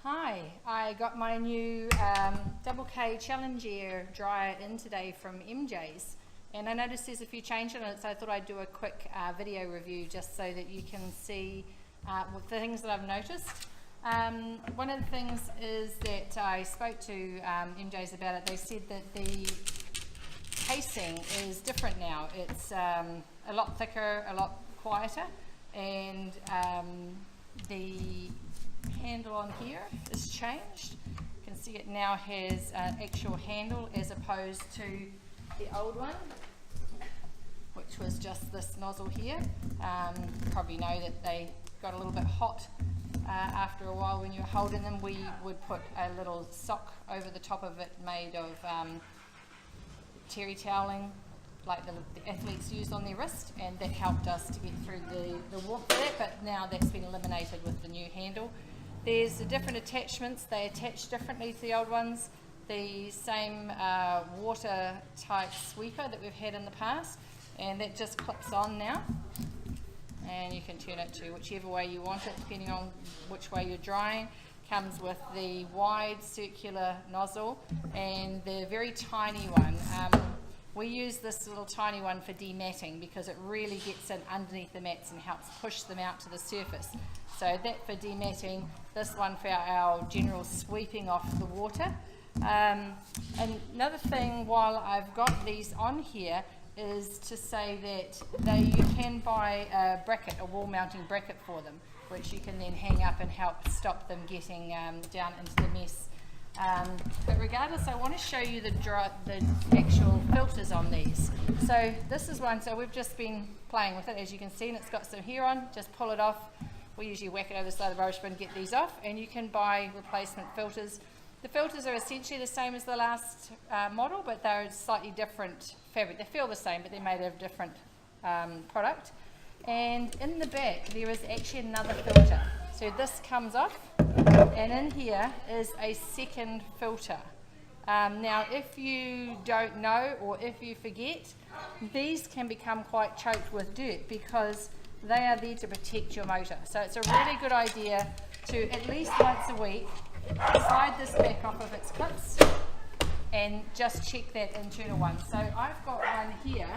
Hi, I got my new Double K Challenge Air dryer in today from MJ's, and I noticed there's a few changes on it, so I thought I'd do a quick video review just so that you can see the things that I've noticed. One of the things is that I spoke to MJ's about it. They said that the casing is different now. It's a lot thicker, a lot quieter, and the handle on here is changed. You can see it now has an actual handle as opposed to the old one, which was just this nozzle here. You probably know that they got a little bit hot after a while when you were holding them. We would put a little sock over the top of it made of terry toweling, like the athletes use on their wrist, and that helped us to get through the warmth of it, but now that's been eliminated with the new handle. There's the different attachments. They attach differently to the old ones. The same water type sweeper that we've had in the past, and that just clips on now, and you can turn it to whichever way you want it depending on which way you're drying. Comes with the wide circular nozzle and the very tiny one. We use this little tiny one for dematting because it really gets in underneath the mats and helps push them out to the surface. So that for dematting, this one for our general sweeping off the water. And another thing while I've got these on here is to say that you can buy a bracket, a wall mounting bracket for them, which you can then hang up and help stop them getting down into the mess. But regardless, I want to show you the actual filters on these. So this is one, so we've just been playing with it, as you can see, and it's got some hair on. Just pull it off. We usually whack it over the side of the rubbish bin and get these off, and you can buy replacement filters. The filters are essentially the same as the last model, but they're slightly different fabric. They feel the same, but they're made of different product. And in the back, there is actually another filter. So this comes off, and in here is a second filter. Now, if you don't know or if you forget, these can become quite choked with dirt because they are there to protect your motor. So it's a really good idea to at least once a week slide this back off of its clips and just check that internal one. So I've got one here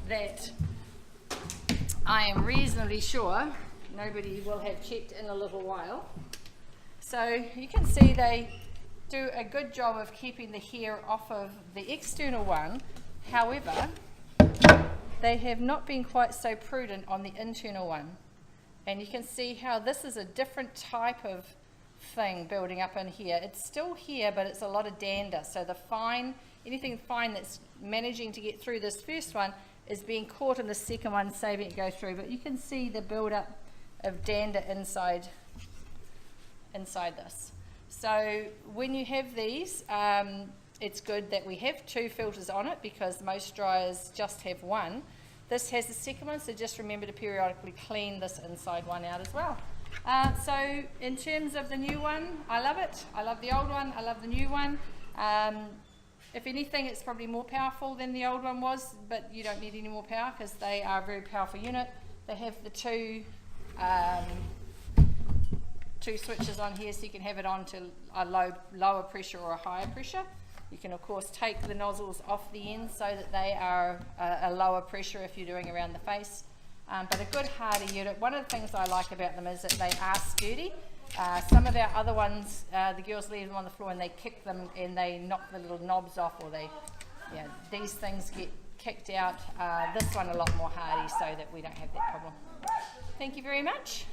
that I am reasonably sure nobody will have checked in a little while. So you can see they do a good job of keeping the hair off of the external one. However, they have not been quite so prudent on the internal one. And you can see how this is a different type of thing building up in here. It's still here, but it's a lot of dander. So the fine, anything fine that's managing to get through this first one is being caught in the second one, saving it to go through. But you can see the build up of dander inside this. So when you have these, it's good that we have two filters on it because most dryers just have one. This has the second one, so just remember to periodically clean this inside one out as well. So in terms of the new one, I love it. I love the old one, I love the new one. If anything, it's probably more powerful than the old one was, but you don't need any more power because they are a very powerful unit. They have the two switches on here, so you can have it on to a lower pressure or a higher pressure. You can of course take the nozzles off the end so that they are a lower pressure if you're doing around the face. But a good hardy unit. One of the things I like about them is that they are sturdy. Some of our other ones, the girls leave them on the floor and they kick them and they knock the little knobs off, or these things get kicked out. This one a lot more hardy so that we don't have that problem. Thank you very much.